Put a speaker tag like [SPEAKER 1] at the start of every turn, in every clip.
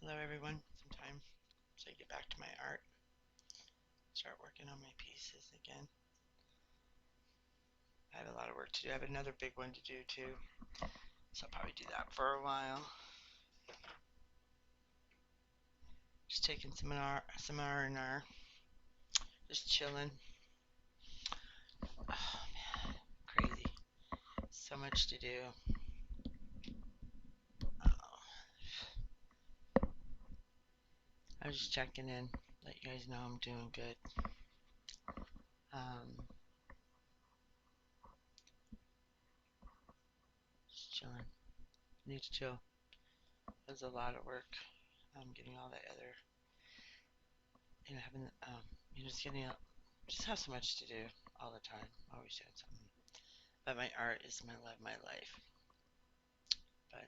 [SPEAKER 1] Hello everyone, some time so I get back to my art, start working on my pieces again. I have a lot of work to do. I have another big one to do too, so I'll probably do that for a while. Just taking some R&R, just chilling. Oh man, crazy. So much to do. Oh, I was just checking in, let you guys know I'm doing good. Um, just chilling. Need to chill. There's a lot of work. I'm getting all that other, having just getting up. Just have so much to do all the time. Always doing something. But my art is my love, my life. But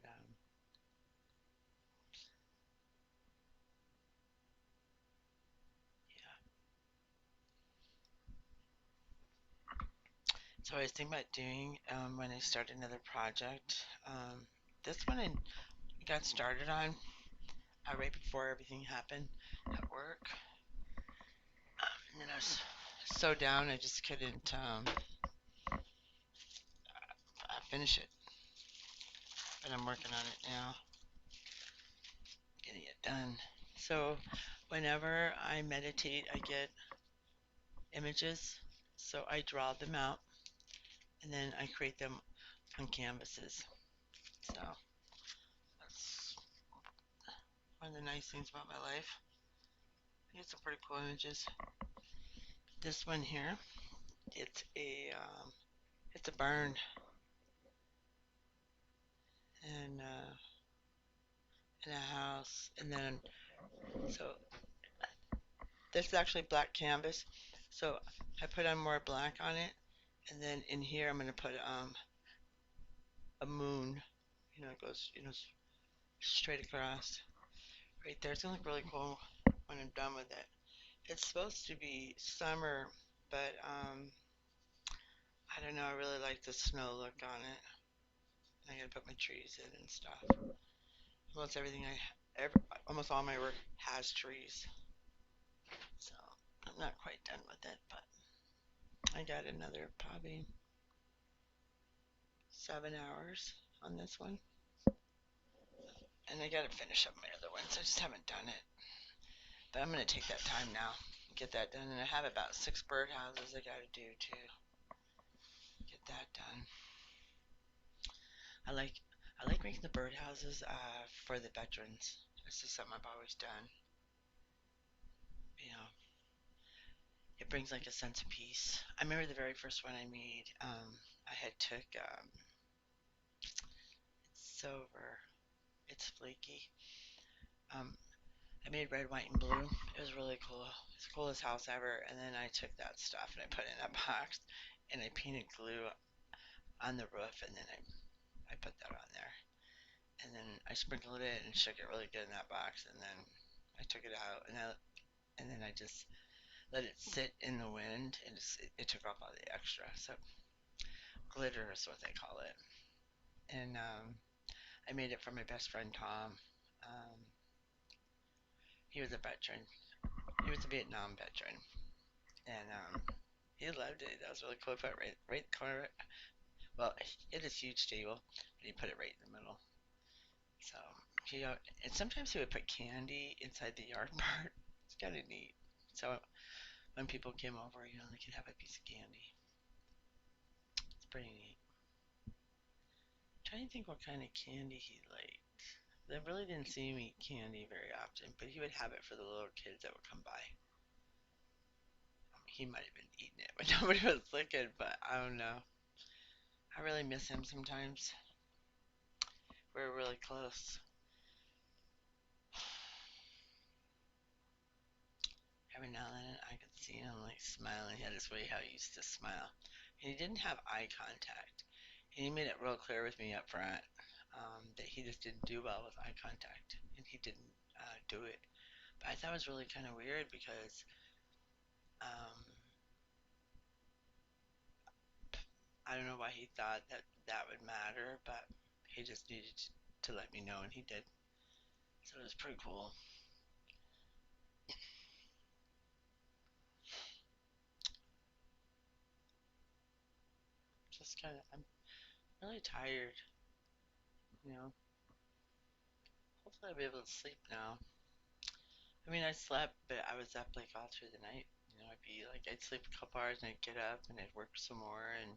[SPEAKER 1] yeah. So I was thinking about doing when I start another project. This one I got started on right before everything happened at work, and then I was so down I just couldn't finish it. But I'm working on it now, getting it done. So whenever I meditate, I get images. So I draw them out, and then I create them on canvases. So that's one of the nice things about my life. I get some pretty cool images. This one here, it's a um, it's a barn, and in a house, and then so this is actually black canvas. So I put on more black on it, and then in here I'm gonna put a moon. It goes straight across right there. It's gonna look really cool when I'm done with it. It's supposed to be summer, but I don't know. I really like the snow look on it. I gotta put my trees in and stuff. Almost everything almost all my work has trees. So I'm not quite done with it, but I got another probably 7 hours on this one, and I gotta finish up my other ones. I just haven't done it, but I'm gonna take that time now, get that done, and I have about 6 birdhouses I gotta do to get that done. I like I like making the birdhouses for the veterans. This is something I've always done. You know, it brings like a sense of peace. I remember the very first one I made. I had took it's silver, it's flaky. Um, I made red, white, and blue. It was really cool. It's the coolest house ever. And then I took that stuff and I put it in a box and I painted glue on the roof and then I put that on there. And then I sprinkled it and shook it really good in that box and then I took it out and then I just let it sit in the wind and it took off all the extra. So glitter is what they call it. And I made it for my best friend Tom. Um, he was a veteran. He was a Vietnam veteran, and he loved it. That was really cool. I put it right in the corner. Well, it is huge table, but he put it right in the middle. So and sometimes he would put candy inside the yard part. It's kind of neat. So when people came over, they could have a piece of candy. It's pretty neat. I'm trying to think what kind of candy he liked. I really didn't see him eat candy very often, but he would have it for the little kids that would come by. He might have been eating it when nobody was looking, but I don't know. I really miss him sometimes. We're really close. Every now and then I could see him like smiling. He had this way how he used to smile. And he didn't have eye contact. And he made it real clear with me up front that he just didn't do well with eye contact. And he didn't do it. But I thought it was really kind of weird because um, I don't know why he thought that that would matter, but he just needed to let me know, and he did. So it was pretty cool. Just kind of, I'm really tired. You know, hopefully I'll be able to sleep now. I mean, I slept, but I was up like all through the night. I'd be like, I'd sleep a couple hours and I'd get up and I'd work some more. And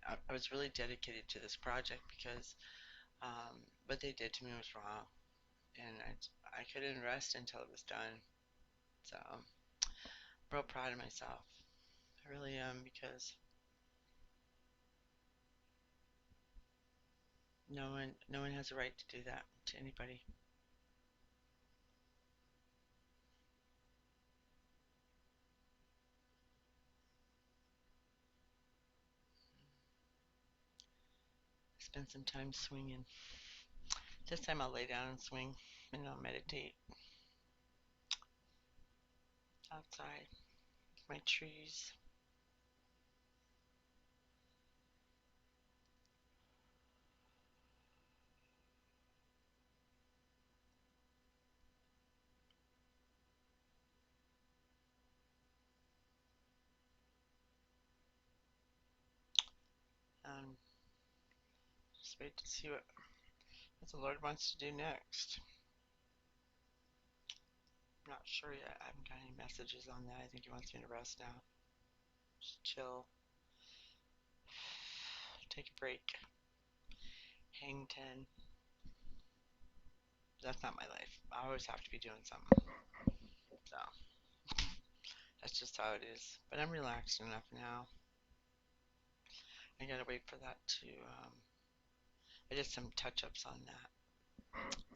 [SPEAKER 1] I was really dedicated to this project because what they did to me was wrong. And I couldn't rest until it was done. So I'm real proud of myself. I really am because no one has a right to do that to anybody. Spend some time swinging. This time I'll lay down and swing and I'll meditate outside with my trees. Um, just wait to see what the Lord wants to do next. I'm not sure yet. I haven't got any messages on that. I think He wants me to rest now. Just chill, take a break, hang 10. That's not my life. I always have to be doing something. So that's just how it is. But I'm relaxed enough now. I gotta wait for that to. I did some touch ups on that.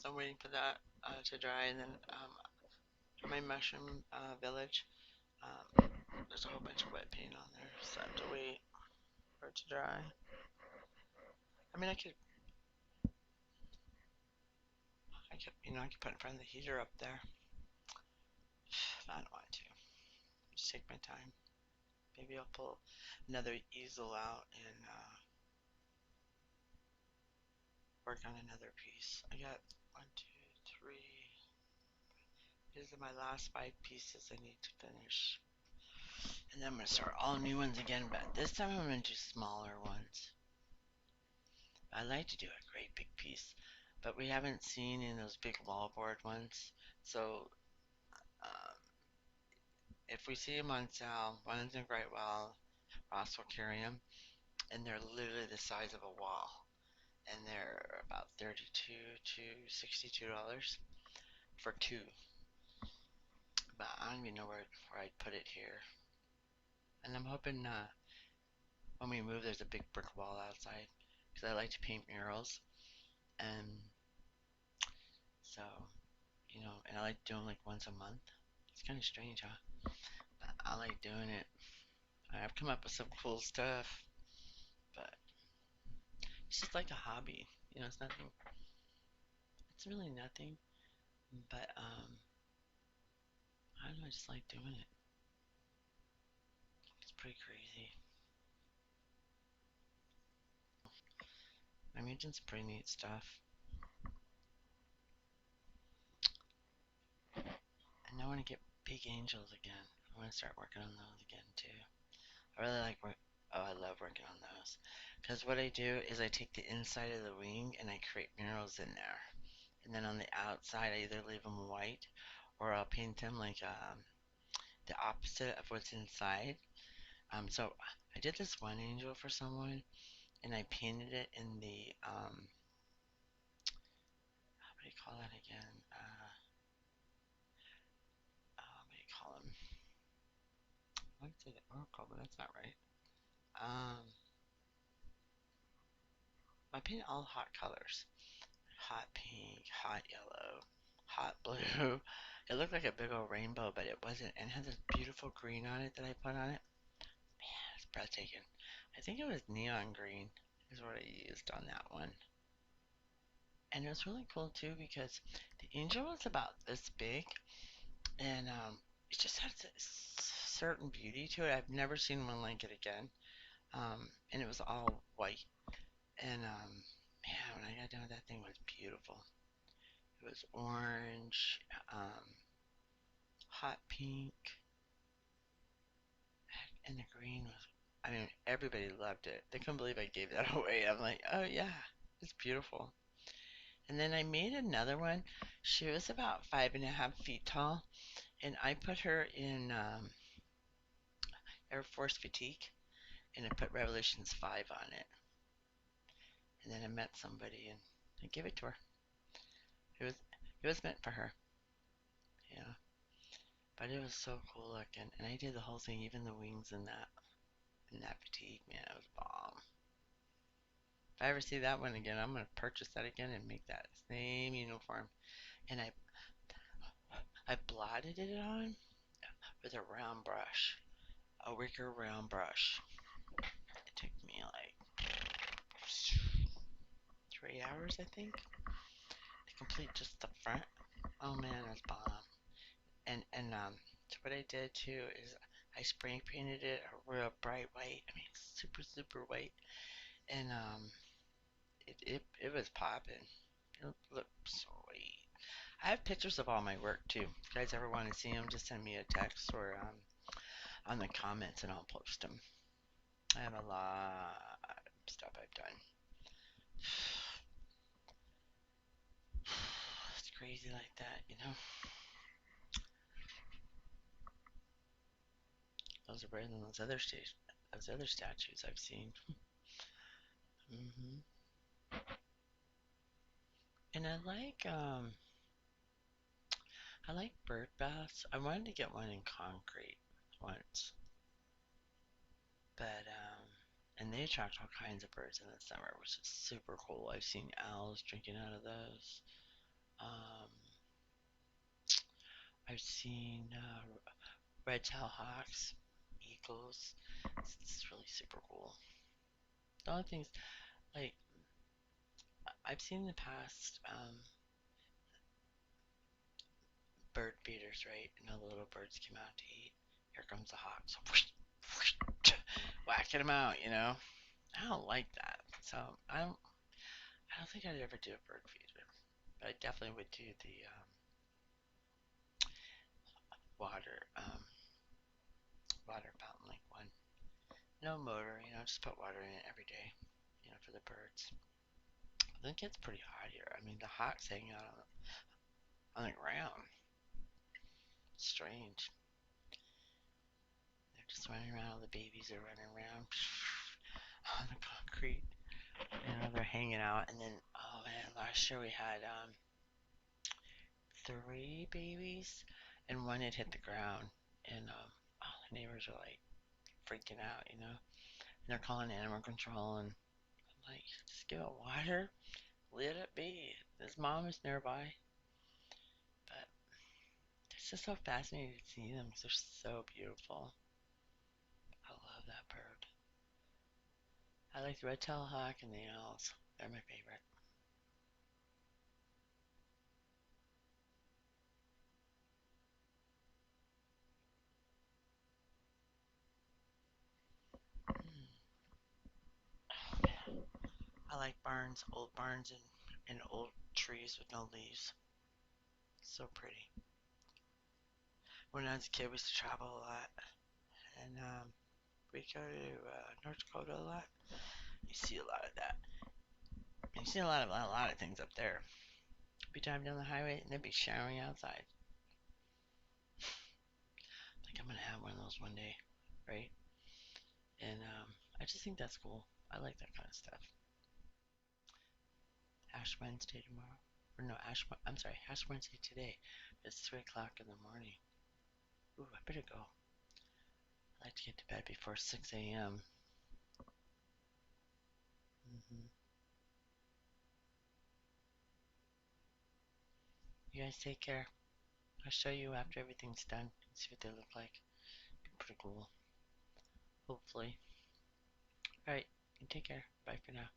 [SPEAKER 1] So I'm waiting for that to dry. And then for my mushroom village, um, there's a whole bunch of wet paint on there. So I have to wait for it to dry. I mean, I could put in front of the heater up there. I don't want to. Just take my time. Maybe I'll pull another easel out and work on another piece. I got one, two, three. These are my last 5 pieces I need to finish. And then I'm going to start all new ones again, but this time I'm going to do smaller ones. I like to do a great big piece, but we haven't seen in those big wallboard ones. So um, if we see them on sale, one's in Great Wall, Ross will carry them, and they're literally the size of a wall, and they're about 32 to $62 for two. But I don't even know where I'd put it here. And I'm hoping when we move, there's a big brick wall outside because I like to paint murals, and so and I like doing like once a month. It's kind of strange, huh? But I like doing it. I've come up with some cool stuff, but it's just like a hobby. It's nothing. It's really nothing, but I don't know. I just like doing it. It's pretty crazy. I mean, it's pretty neat stuff. And I want to get big angels again. I want to start working on those again too. I really like work. Oh, I love working on those. Because what I do is I take the inside of the wing and I create murals in there. And then on the outside, I either leave them white or I'll paint them like the opposite of what's inside. So I did this one angel for someone and I painted it in the what do you call that again? What do you call them? I would say the oracle, but that's not right. Um, I painted all hot colors. Hot pink, hot yellow, hot blue. It looked like a big old rainbow, but it wasn't. And it had this beautiful green on it that I put on it. Man, it's breathtaking. I think it was neon green is what I used on that one. And it was really cool too because the angel was about this big and it just had this certain beauty to it. I've never seen one like it again. And it was all white. And man, when I got done with that thing, it was beautiful. It was orange, hot pink, and the green was. I mean, everybody loved it. They couldn't believe I gave that away. I'm like, oh yeah, it's beautiful. And then I made another one. She was about 5.5 feet tall, and I put her in Air Force fatigue, and I put Revelations 5 on it. And then I met somebody and I gave it to her. It was it was meant for her, you know. But it was so cool looking, and I did the whole thing, even the wings and that fatigue, man, it was bomb. If I ever see that one again, I'm gonna purchase that again and make that same uniform. And I blotted it on with a round brush, a wicker round brush. It took me like 3 hours, I think, to complete just the front. Oh man, it was bomb. And so what I did too is I spray painted it a real bright white. I mean, super white, and it was popping. It looked sweet. I have pictures of all my work too. If you guys ever want to see them, just send me a text or on the comments, and I'll post them. I have a lot of stuff I've done. It's crazy like that, you know. Those are better than those other statues I've seen. hmm And I like bird baths. I wanted to get one in concrete once, but and they attract all kinds of birds in the summer, which is super cool. I've seen owls drinking out of those. Um, I've seen red-tailed hawks, eagles. It's really super cool. The only things like I've seen in the past bird feeders, right? And all the little birds come out to eat. Here comes the hawk, so whacking them out, you know. I don't like that. So I don't think I'd ever do a bird feeder, but I definitely would do the water water fountain like one. No motor, you know, just put water in it every day, you know, for the birds. I think it's pretty hot here. I mean, the hawks hanging out on the ground. Strange. They're just running around. All the babies are running around on the concrete. You know, they're hanging out. And then, oh man, last year we had 3 babies, and one had hit the ground, and all the neighbors are like freaking out, you know. And they're calling animal control, and I'm like, just give it water, let it be. His mom is nearby, but it's just so fascinating to see them because they're so beautiful. I love that bird. I like the red-tailed hawk and the owls. They're my favorite. Mm. Oh man, I like barns, old barns, and old trees with no leaves. So pretty. When I was a kid, we used to travel a lot, and we go to North Dakota a lot. You see a lot of that. You see a lot of things up there. Be driving down the highway and they'd be showering outside. Like I'm gonna have one of those one day, right? And I just think that's cool. I like that kind of stuff. Ash Wednesday tomorrow, or no, I'm sorry, Ash Wednesday today. It's 3 o'clock in the morning. Ooh, I better go. I like to get to bed before 6 a.m. hmm You guys take care. I'll show you after everything's done and see what they look like. Pretty cool. Hopefully. Alright, you take care. Bye for now.